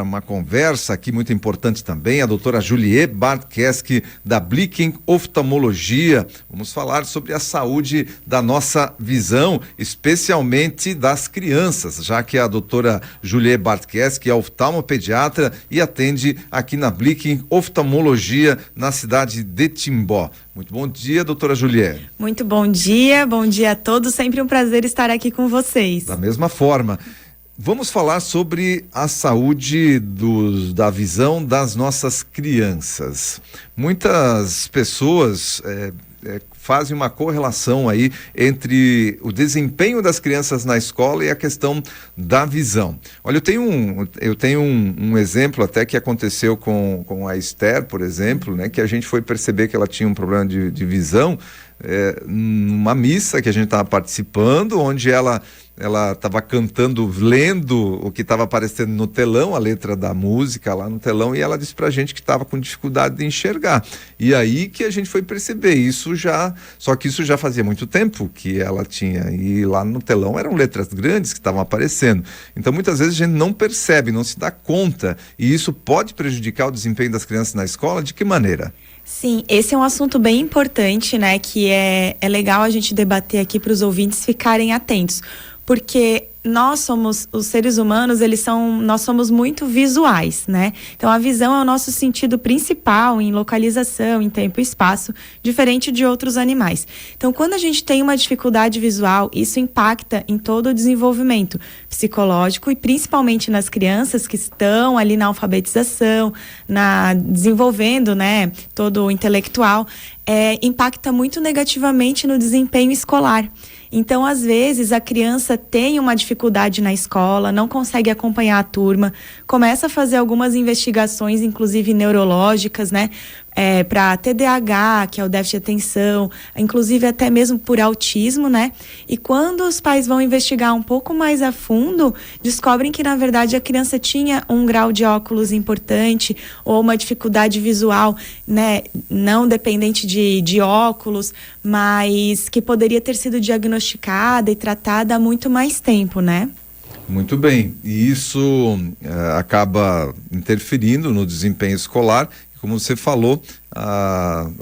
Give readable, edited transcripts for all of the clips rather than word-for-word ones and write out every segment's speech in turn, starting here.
Uma conversa aqui muito importante também, a doutora Julie Bartkesk, da Blicken Oftalmologia. Vamos falar sobre a saúde da nossa visão, especialmente das crianças, já que a doutora Julie Bartkesk é oftalmopediatra e atende aqui na Blicken Oftalmologia, na cidade de Timbó. Muito bom dia, doutora Julie. Muito bom dia a todos, sempre um prazer estar aqui com vocês. Da mesma forma. Vamos falar sobre a saúde da visão das nossas crianças. Muitas pessoas fazem uma correlação aí entre o desempenho das crianças na escola e a questão da visão. Olha, eu tenho um exemplo até que aconteceu com a Esther, por exemplo, né, que a gente foi perceber que ela tinha um problema de visão numa missa que a gente estava participando, onde ela estava cantando, lendo o que estava aparecendo no telão, a letra da música lá no telão, e ela disse pra gente que estava com dificuldade de enxergar. E aí que a gente foi perceber, só que isso já fazia muito tempo que ela tinha, e lá no telão eram letras grandes que estavam aparecendo. Então muitas vezes a gente não percebe, não se dá conta, e isso pode prejudicar o desempenho das crianças na escola. De que maneira? Sim, esse é um assunto bem importante, né, que é legal a gente debater aqui para os ouvintes ficarem atentos. Porque nós somos, os seres humanos, nós somos muito visuais, né? Então a visão é o nosso sentido principal em localização, em tempo e espaço, diferente de outros animais. Então quando a gente tem uma dificuldade visual, isso impacta em todo o desenvolvimento psicológico e principalmente nas crianças que estão ali na alfabetização, desenvolvendo, né, todo o intelectual, impacta muito negativamente no desempenho escolar. Então, às vezes, a criança tem uma dificuldade na escola, não consegue acompanhar a turma, começa a fazer algumas investigações, inclusive neurológicas, né? Para TDAH, que é o déficit de atenção, inclusive até mesmo por autismo, né? E quando os pais vão investigar um pouco mais a fundo, descobrem que, na verdade, a criança tinha um grau de óculos importante ou uma dificuldade visual, né? Não dependente de óculos, mas que poderia ter sido diagnosticada e tratada há muito mais tempo, né? Muito bem. E isso acaba interferindo no desempenho escolar. Como você falou,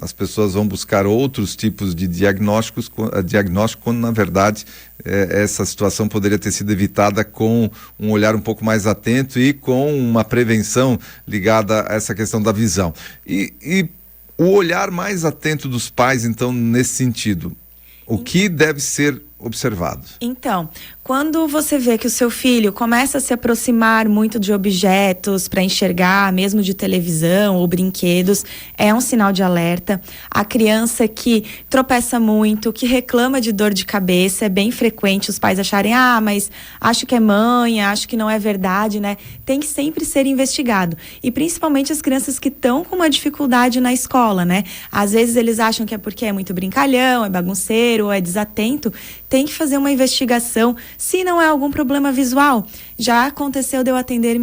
as pessoas vão buscar outros tipos de diagnóstico, quando na verdade essa situação poderia ter sido evitada com um olhar um pouco mais atento e com uma prevenção ligada a essa questão da visão. E o olhar mais atento dos pais, então, nesse sentido, o que deve ser observado? Então, quando você vê que o seu filho começa a se aproximar muito de objetos para enxergar, mesmo de televisão ou brinquedos, é um sinal de alerta. A criança que tropeça muito, que reclama de dor de cabeça, é bem frequente os pais acharem, mas acho que é manha, acho que não é verdade, né? Tem que sempre ser investigado. E principalmente as crianças que estão com uma dificuldade na escola, né? Às vezes eles acham que é porque é muito brincalhão, é bagunceiro, ou é desatento. Tem que fazer uma investigação se não é algum problema visual. Já aconteceu de eu atender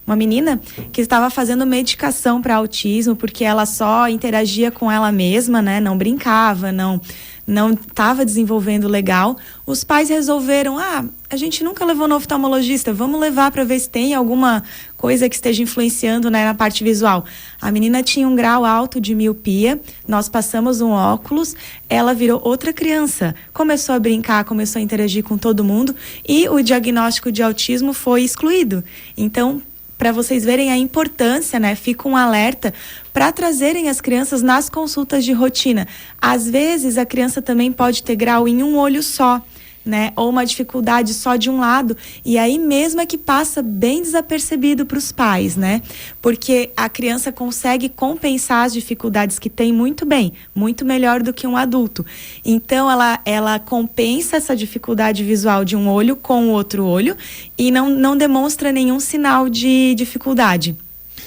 uma menina que estava fazendo medicação para autismo porque ela só interagia com ela mesma, né? Não brincava, não estava desenvolvendo legal. Os pais resolveram, a gente nunca levou no oftalmologista, vamos levar para ver se tem alguma coisa que esteja influenciando, né, na parte visual. A menina tinha um grau alto de miopia, nós passamos um óculos, ela virou outra criança, começou a brincar, começou a interagir com todo mundo e o diagnóstico de autismo foi excluído. Então, para vocês verem a importância, né? Fica um alerta para trazerem as crianças nas consultas de rotina. Às vezes, a criança também pode ter grau em um olho só, né? Ou uma dificuldade só de um lado. E aí mesmo é que passa bem desapercebido para os pais, né? Porque a criança consegue compensar as dificuldades que tem muito bem, muito melhor do que um adulto. Então, ela compensa essa dificuldade visual de um olho com o outro olho e não demonstra nenhum sinal de dificuldade.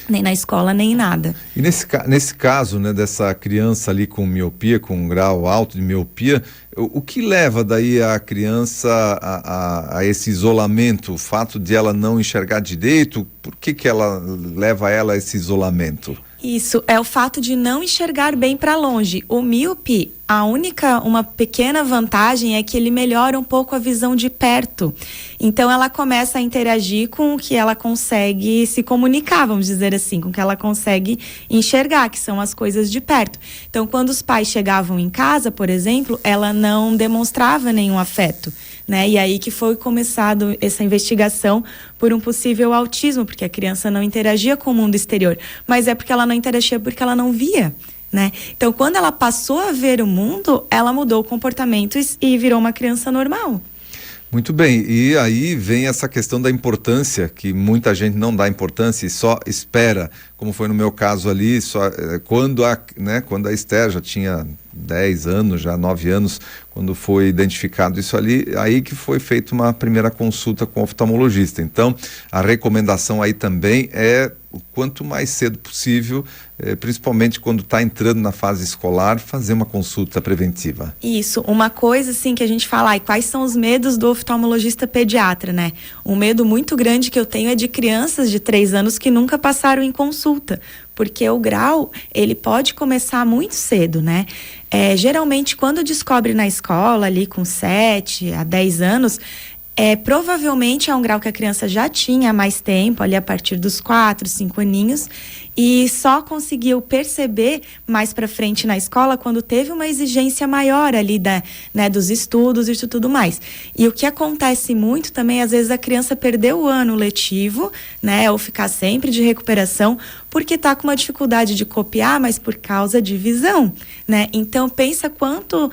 Nem na escola, nem nada. E nesse caso, né, dessa criança ali com miopia, com um grau alto de miopia, o que leva daí a criança a esse isolamento? O fato de ela não enxergar direito, por que ela leva ela a esse isolamento? Isso, é o fato de não enxergar bem para longe. O míope, uma pequena vantagem é que ele melhora um pouco a visão de perto. Então ela começa a interagir com o que ela consegue se comunicar, vamos dizer assim, com o que ela consegue enxergar, que são as coisas de perto. Então quando os pais chegavam em casa, por exemplo, ela não demonstrava nenhum afeto, né? E aí que foi começado essa investigação por um possível autismo, porque a criança não interagia com o mundo exterior, mas é porque ela não interagia porque ela não via, né? Então, quando ela passou a ver o mundo, ela mudou o comportamento e virou uma criança normal. Muito bem, e aí vem essa questão da importância, que muita gente não dá importância e só espera, como foi no meu caso ali, quando a Esther já tinha 10 anos, já 9 anos, quando foi identificado isso ali, aí que foi feita uma primeira consulta com o oftalmologista. Então, a recomendação aí também é o quanto mais cedo possível, principalmente quando está entrando na fase escolar, fazer uma consulta preventiva. Isso, uma coisa assim que a gente fala, quais são os medos do oftalmologista pediatra, né? Um medo muito grande que eu tenho é de crianças de 3 anos que nunca passaram em consulta, porque o grau, ele pode começar muito cedo, né? Geralmente, quando descobre na escola, ali com 7 a 10 anos, provavelmente é um grau que a criança já tinha há mais tempo, ali a partir dos 4, 5 aninhos, e só conseguiu perceber mais para frente na escola quando teve uma exigência maior ali dos estudos e tudo mais. E o que acontece muito também, às vezes a criança perdeu o ano letivo, né, ou ficar sempre de recuperação, porque está com uma dificuldade de copiar, mas por causa de visão, né? Então pensa quanto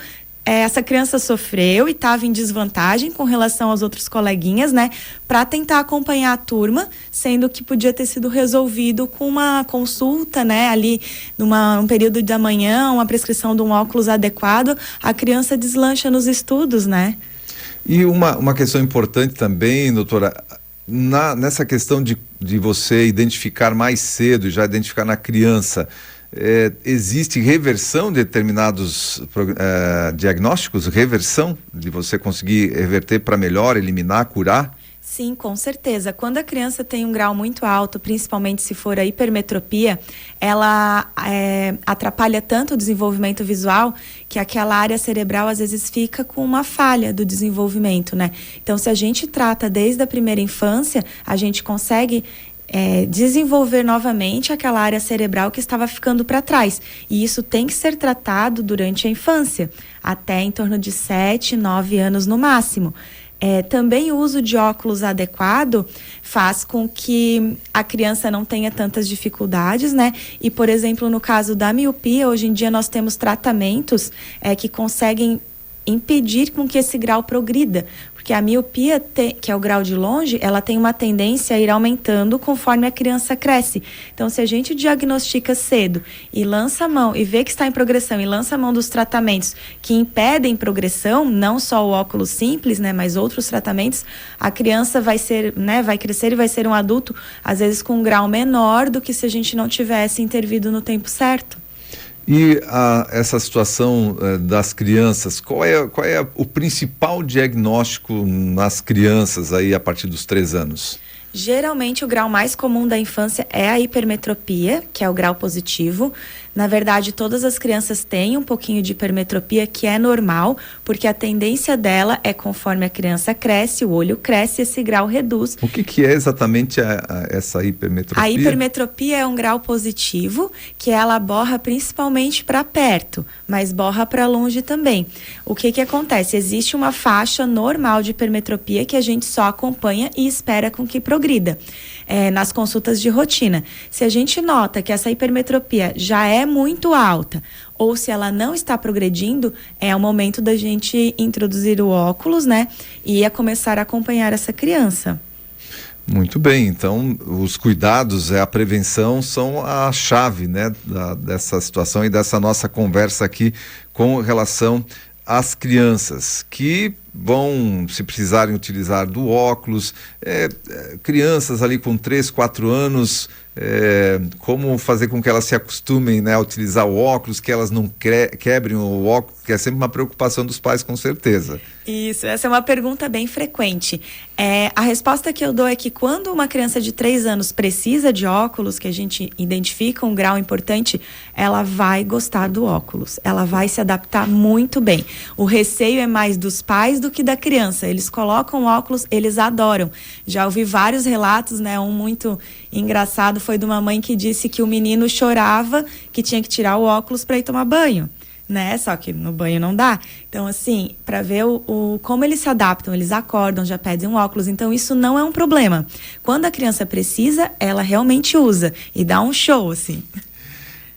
essa criança sofreu e estava em desvantagem com relação aos outros coleguinhas, né? Para tentar acompanhar a turma, sendo que podia ter sido resolvido com uma consulta, né? Ali, num período da manhã, uma prescrição de um óculos adequado, a criança deslancha nos estudos, né? E uma questão importante também, doutora, nessa questão de você identificar mais cedo, já identificar na criança, existe reversão de determinados diagnósticos, reversão de você conseguir reverter para melhor, eliminar, curar? Sim, com certeza. Quando a criança tem um grau muito alto, principalmente se for a hipermetropia, ela atrapalha tanto o desenvolvimento visual que aquela área cerebral às vezes fica com uma falha do desenvolvimento, né? Então, se a gente trata desde a primeira infância, a gente consegue desenvolver novamente aquela área cerebral que estava ficando para trás. E isso tem que ser tratado durante a infância, até em torno de 7, 9 anos no máximo. Também o uso de óculos adequado faz com que a criança não tenha tantas dificuldades, né? E, por exemplo, no caso da miopia, hoje em dia nós temos tratamentos que conseguem impedir com que esse grau progrida, porque a miopia, que é o grau de longe, ela tem uma tendência a ir aumentando conforme a criança cresce. Então, se a gente diagnostica cedo e lança a mão, e vê que está em progressão, e lança a mão dos tratamentos que impedem progressão, não só o óculos simples, né, mas outros tratamentos, a criança vai crescer e vai ser um adulto, às vezes com um grau menor do que se a gente não tivesse intervido no tempo certo. E essa situação das crianças, qual é o principal diagnóstico nas crianças aí a partir dos 3 anos? Geralmente o grau mais comum da infância é a hipermetropia, que é o grau positivo. Na verdade, todas as crianças têm um pouquinho de hipermetropia, que é normal, porque a tendência dela é conforme a criança cresce, o olho cresce, esse grau reduz. O que é exatamente essa hipermetropia? A hipermetropia é um grau positivo, que ela borra principalmente para perto, mas borra para longe também. O que acontece? Existe uma faixa normal de hipermetropia que a gente só acompanha e espera com que progrida. Nas consultas de rotina. Se a gente nota que essa hipermetropia já é muito alta, ou se ela não está progredindo, é o momento da gente introduzir o óculos, né? E a começar a acompanhar essa criança. Muito bem, então os cuidados, a prevenção são a chave, né, dessa situação e dessa nossa conversa aqui com relação às crianças que vão, se precisarem utilizar do óculos, crianças ali com 3, 4 anos, como fazer com que elas se acostumem, né, a utilizar o óculos, que elas não quebrem o óculos, que é sempre uma preocupação dos pais, com certeza. Isso, essa é uma pergunta bem frequente. A resposta que eu dou é que quando uma criança de 3 anos precisa de óculos, que a gente identifica um grau importante, ela vai gostar do óculos, ela vai se adaptar muito bem. O receio é mais dos pais do que da criança. Eles colocam óculos, eles adoram. Já ouvi vários relatos, né? Um muito engraçado foi de uma mãe que disse que o menino chorava que tinha que tirar o óculos para ir tomar banho, né? Só que no banho não dá. Então, assim, para ver como eles se adaptam, eles acordam, já pedem um óculos. Então, isso não é um problema. Quando a criança precisa, ela realmente usa e dá um show, assim.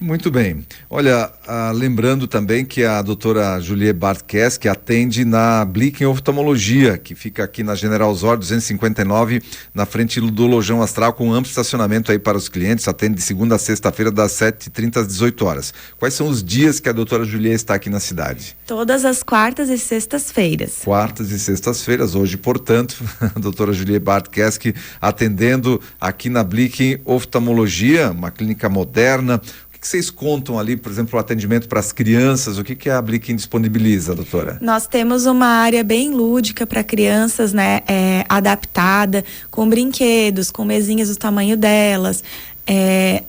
Muito bem. Olha, lembrando também que a doutora Julie Barthes, que atende na Blicken Oftalmologia, que fica aqui na General Osório 259, na frente do Lojão Astral, com amplo estacionamento aí para os clientes, atende de segunda a sexta-feira, das 7h30 às 18 horas. Quais são os dias que a doutora Julie está aqui na cidade? Todas as quartas e sextas-feiras. Quartas e sextas-feiras, hoje, portanto, a doutora Julie Barthes, que atendendo aqui na Blicken Oftalmologia, uma clínica moderna. O que vocês contam ali, por exemplo, o atendimento para as crianças? O que a Blicken disponibiliza, doutora? Nós temos uma área bem lúdica para crianças, né? Adaptada, com brinquedos, com mesinhas do tamanho delas.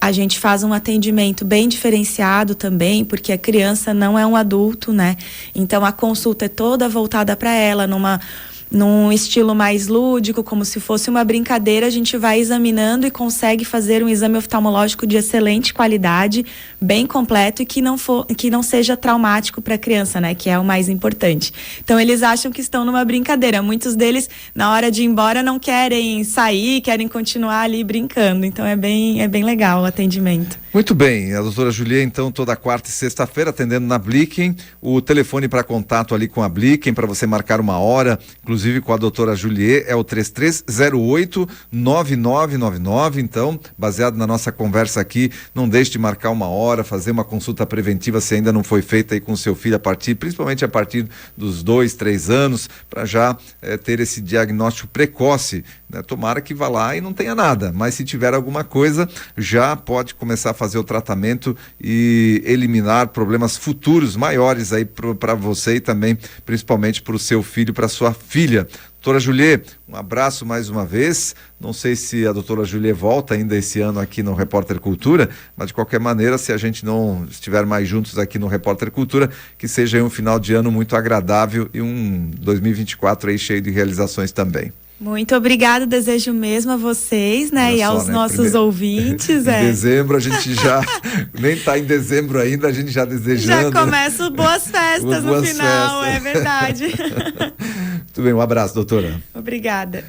A gente faz um atendimento bem diferenciado também, porque a criança não é um adulto, né? Então a consulta é toda voltada para ela, num estilo mais lúdico, como se fosse uma brincadeira. A gente vai examinando e consegue fazer um exame oftalmológico de excelente qualidade, bem completo e que não seja traumático para a criança, né? Que é o mais importante. Então, eles acham que estão numa brincadeira. Muitos deles, na hora de ir embora, não querem sair, querem continuar ali brincando. Então, é bem legal o atendimento. Muito bem. A doutora Julie, então, toda quarta e sexta-feira, atendendo na Blicken. O telefone para contato ali com a Blicken, para você marcar uma hora, inclusive com a doutora Julie, é o 3308-9999. Então, baseado na nossa conversa aqui, não deixe de marcar uma hora, fazer uma consulta preventiva se ainda não foi feita aí com o seu filho, principalmente a partir dos 2, 3 anos, para já ter esse diagnóstico precoce, né? Tomara que vá lá e não tenha nada, mas se tiver alguma coisa, já pode começar a fazer o tratamento e eliminar problemas futuros maiores aí para você e também, principalmente, para o seu filho, para sua filha. Doutora Julie, um abraço mais uma vez. Não sei se a doutora Julie volta ainda esse ano aqui no Repórter Cultura, mas de qualquer maneira, se a gente não estiver mais juntos aqui no Repórter Cultura, que seja aí um final de ano muito agradável e um 2024 aí cheio de realizações também. Muito obrigada, desejo mesmo a vocês, né? E aos nossos ouvintes. Em dezembro, a gente já, nem está em dezembro ainda, a gente já desejando. Já começa boas festas no final, é verdade. Muito bem, um abraço, doutora. Obrigada.